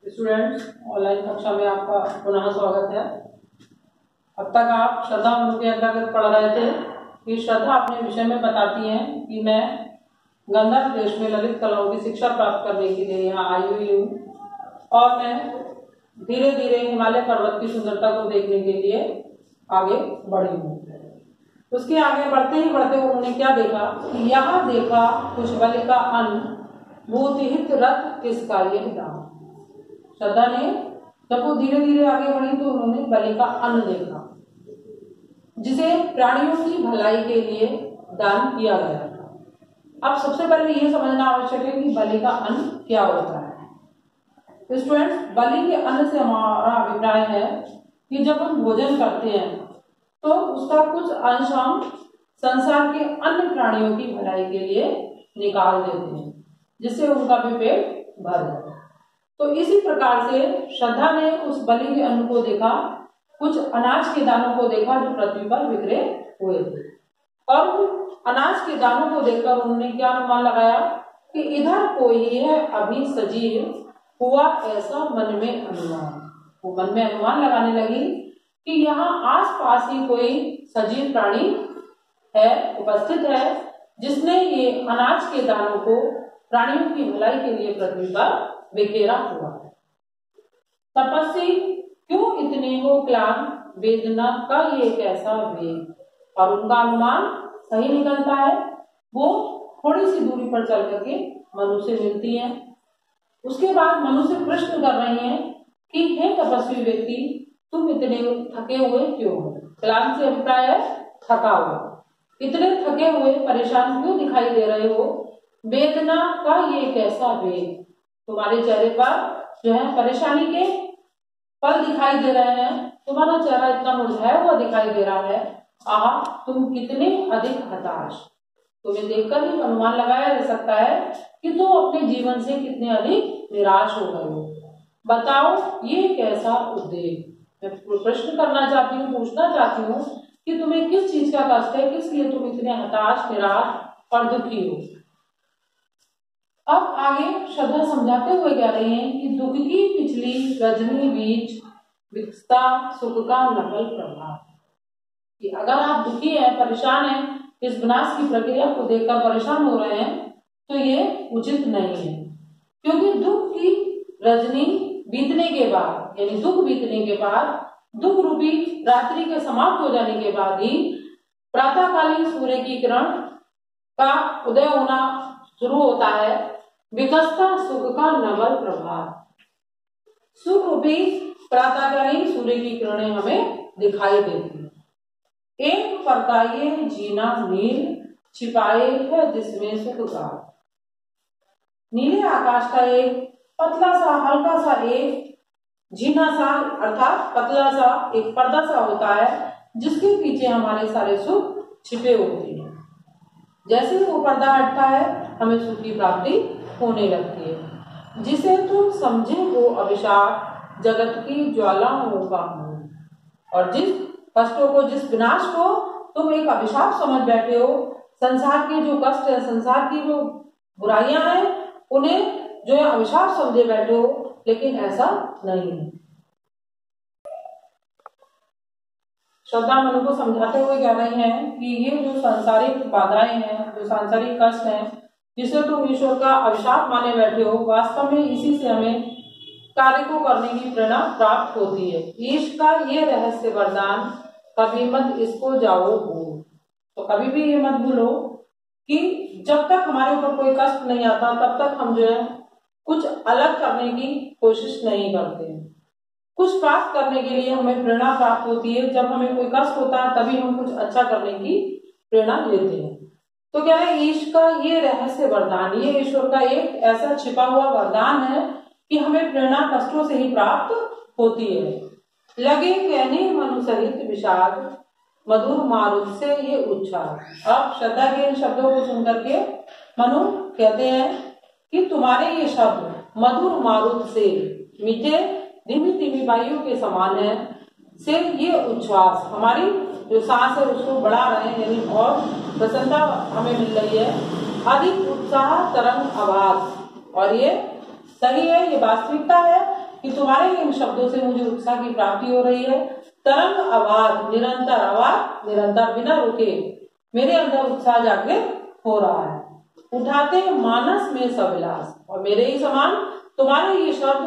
Students, online कक्षा में आपका पुनः स्वागत है। अब तक आप श्रद्धा मनु के अंतर्गत पढ़ रहे थे कि श्रद्धा अपने विषय में बताती हैं कि मैं गंधर्व देश में ललित कलाओं की शिक्षा प्राप्त करने के लिए यहाँ आई हुई हूँ और मैं धीरे धीरे हिमालय पर्वत की सुंदरता को देखने के लिए आगे बढ़ी हूँ। उसके आगे बढ़ते ही बढ़ते उन्होंने क्या देखा कि यहाँ देखा कुछ बलि का अन्न भूतिहित रथ किसका ये दाम। श्रद्धा ने जब वो धीरे धीरे आगे बढ़ी तो उन्होंने बलि का अन्न देखा जिसे प्राणियों की भलाई के लिए दान किया गया था। अब सबसे पहले ये समझना आवश्यक है कि बलि का अन्न क्या होता है। स्टूडेंट्स, बलि के अन्न से हमारा अभिप्राय है कि जब हम भोजन करते हैं तो उसका कुछ अंश हम संसार के अन्य प्राणियों की भलाई के लिए निकाल देते हैं जिससे उनका भी पेट भर जाए। तो इसी प्रकार से श्रद्धा ने उस बलि के अन्न को देखा, कुछ अनाज के दानों को देखा जो पृथ्वी पर बिखरे हुए थे और अनाज के दानों को देखकर उन्होंने क्या अनुमान लगाया कि इधर कोई है अभी सजीव हुआ, ऐसा मन में अनुमान। वो मन में अनुमान लगाने लगी कि यहाँ आसपास ही कोई सजीव प्राणी है, उपस्थित है, जिसने ये अनाज के दानों को प्राणियों की भलाई के लिए पृथ्वी पर बिखेरा हुआ है। तपस्वी क्यों इतने हो क्लान, वेदना का ये कैसा वेग। और उनका अनुमान सही निकलता है। वो थोड़ी सी दूरी पर चल करके मनु से मिलती हैं। उसके बाद मनु से प्रश्न कर रही हैं कि हे तपस्वी व्यक्ति, तुम इतने थके हुए क्यों हो। क्लान से अभिप्राय है थका हुआ। इतने थके हुए परेशान क्यों दिखाई दे रहे हो। वेदना का ये कैसा वेग, तुम्हारे चेहरे पर जो है परेशानी के पल दिखाई दे रहे हैं, तुम्हारा चेहरा इतना मुरझाया हुआ दिखाई दे रहा है। आह, तुम कितने अधिक हताश। तुम्हें देखकर ही अनुमान लगाया जा सकता है कि तुम अपने जीवन से कितने अधिक निराश हो गए हो। बताओ ये कैसा उद्वेग। मैं प्रश्न करना चाहती हूँ, पूछना चाहती हूँ कि तुम्हें किस चीज का कष्ट है, किस लिए तुम इतने हताश, निराश और दुखी हो। अब आगे श्रद्धा समझाते हुए कह रही हैं कि दुख की पिछली रजनी बीच विकसता सुख का नकल प्रभाव। कि अगर आप दुखी हैं, परेशान हैं, इस विनाश की प्रक्रिया को देखकर परेशान हो रहे हैं तो ये उचित नहीं है, क्योंकि दुख की रजनी बीतने के बाद, यानी दुख बीतने के बाद, दुख रूपी रात्रि के समाप्त हो जाने के बाद ही प्रातःकालीन सूर्य की किरण का उदय होना शुरू होता है। विकसता सुख का नवल प्रभात। सुख रूपी प्रातःकालीन सूर्य की किरणें हमें दिखाई देती हैं। एक पर्दा ये जीना नील छिपाए है जिसमें सुख का। नीले आकाश का एक पतला सा, हल्का सा एक जीना सा, अर्थात पतला सा एक पर्दा सा होता है जिसके पीछे हमारे सारे सुख छिपे होते हैं। जैसे वो पर्दा हटता है हमें सुख की प्राप्ति होने लगती है। जिसे तुम समझे वो अभिशाप जगत की ज्वालाओं का मूल। और जिस कष्टों को, जिस विनाश को तुम एक अभिशाप समझ बैठे हो, संसार के जो कष्ट है, संसार की जो बुराइयां हैं, उन्हें जो है अभिशाप समझे बैठे हो, लेकिन ऐसा नहीं है। श्रद्धा मनु को समझाते हुए कह रही हैं कि ये जो सांसारिक बाधाएं हैं, जो सांसारिक कष्ट हैं, जिसे तुम ईश्वर का अभिशाप माने बैठे हो, वास्तव में इसी से हमें कार्य को करने की प्रेरणा प्राप्त होती है। ईश का ये रहस्य वरदान, कभी मत इसको जाओ भूल। तो कभी भी ये मत भूलो कि जब तक हमारे ऊपर कोई कष्ट नहीं आता तब तक हम जो है कुछ अलग करने की कोशिश नहीं करते हैं। कुछ प्राप्त करने के लिए हमें प्रेरणा प्राप्त होती है। जब हमें कोई कष्ट होता है तभी हम कुछ अच्छा करने की प्रेरणा लेते हैं। तो क्या है, ईश का ये रहस्य वरदान, ये ईश्वर का एक ऐसा छिपा हुआ वरदान है कि हमें प्रेरणा कष्टों से ही प्राप्त होती है। लगे कहने मनु सहित विषाद, मधुर मारुत से ये उच्छाद। अब श्रद्धा के इन शब्दों को सुनकर के मनु कहते हैं कि तुम्हारे ये शब्द मधुर मारुत से, मीठे धीमी धीमी वायु के समान है, से ये उच्छ्वास, हमारी जो सांस है उसको बढ़ा रहे हैं, यानी और प्रसन्नता हमें मिल रही है। अधिक उत्साह तरंग आवाज। और ये सही है, ये वास्तविकता है कि तुम्हारे इन शब्दों से मुझे उत्साह की प्राप्ति हो रही है। तरंग आवाज निरंतर बिना रुके मेरे अंदर उत्साह जागृत हो रहा है। उठाते मानस में सविलास, और मेरे ही समान तुम्हारे ये शब्द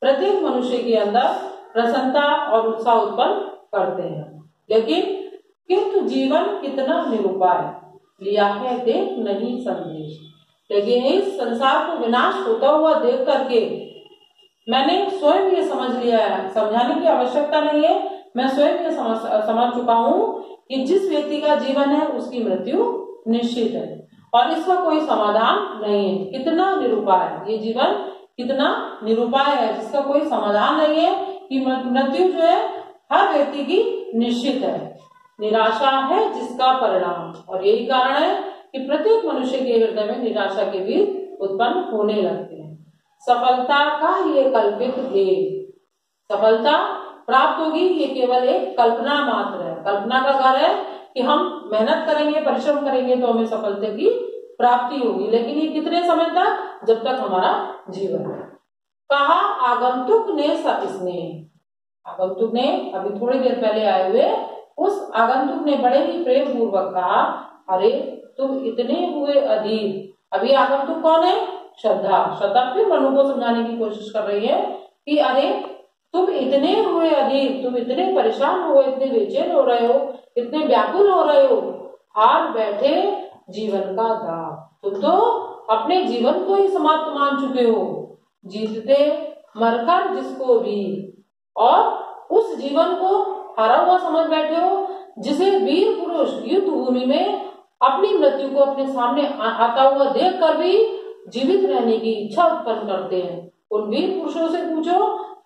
प्रत्येक मनुष्य के अंदर प्रसन्नता और उत्साह उत्पन्न करते हैं। लेकिन किंतु जीवन कितना निरुपाय, लिया है देख नहीं संदेश। लेकिन इस संसार को विनाश होता हुआ देख करके मैंने स्वयं ये समझ लिया है, समझाने की आवश्यकता नहीं है, मैं स्वयं ये समझ चुका हूँ कि जिस व्यक्ति का जीवन है उसकी मृत्यु निश्चित है और इसका कोई समाधान नहीं है। कितना निरुपाय, ये जीवन कितना निरुपाय है जिसका कोई समाधान नहीं है कि मृत्यु जो है हर व्यक्ति की निश्चित है। निराशा है जिसका परिणाम, और यही कारण है कि प्रत्येक मनुष्य के हृदय में निराशा के बीज उत्पन्न होने लगते हैं। सफलता का ये कल्पित ध्येय, सफलता प्राप्त होगी ये केवल एक कल्पना मात्र है, कल्पना का घर है कि हम मेहनत करेंगे, परिश्रम करेंगे तो हमें सफलता की प्राप्ति होगी, लेकिन ये कितने समय तक, जब तक हमारा जीवन है। कहा आगंतुक ने सस्नेह, आगंतुक ने अभी थोड़ी देर पहले आए हुए उस आगंतुक ने बड़े ही प्रेम पूर्वक कहा, अरे तुम इतने हुए अधीर। अभी आगंतुक कौन है? श्रद्धा फिर मनु को समझाने की कोशिश कर रही है कि अरे तुम इतने हुए अधीर, तुम इतने परेशान हो, इतने बेचैन हो रहे हो, इतने व्याकुल हो रहे हो, हार बैठे जीवन का दाव। तुम तो अपने जीवन को ही समाप्त मान चुके हो, जीतते मरकर जिसको भी, और उस जीवन को हारा हुआ समझ बैठे हो जिसे वीर पुरुष युद्ध भूमि में अपनी मृत्यु को अपने सामने आता हुआ देख कर भी जीवित रहने की इच्छा उत्पन्न करते हैं। उन वीर पुरुषों से पूछो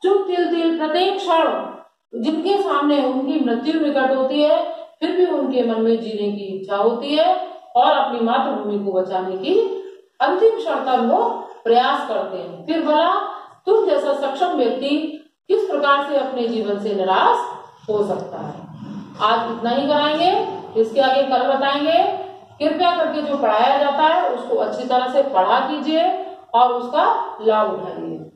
जो तिल तिल प्रत्येक क्षण जिनके सामने उनकी मृत्यु निकट होती है फिर भी उनके मन में जीने की इच्छा होती है और अपनी मातृभूमि को बचाने की अंतिम क्षण तक वो प्रयास करते हैं। फिर भला तुम जैसा सक्षम व्यक्ति किस प्रकार से अपने जीवन से निराश हो सकता है। आज इतना ही कराएंगे, इसके आगे कल बताएंगे। कृपया करके जो पढ़ाया जाता है उसको अच्छी तरह से पढ़ा कीजिए और उसका लाभ उठाइए।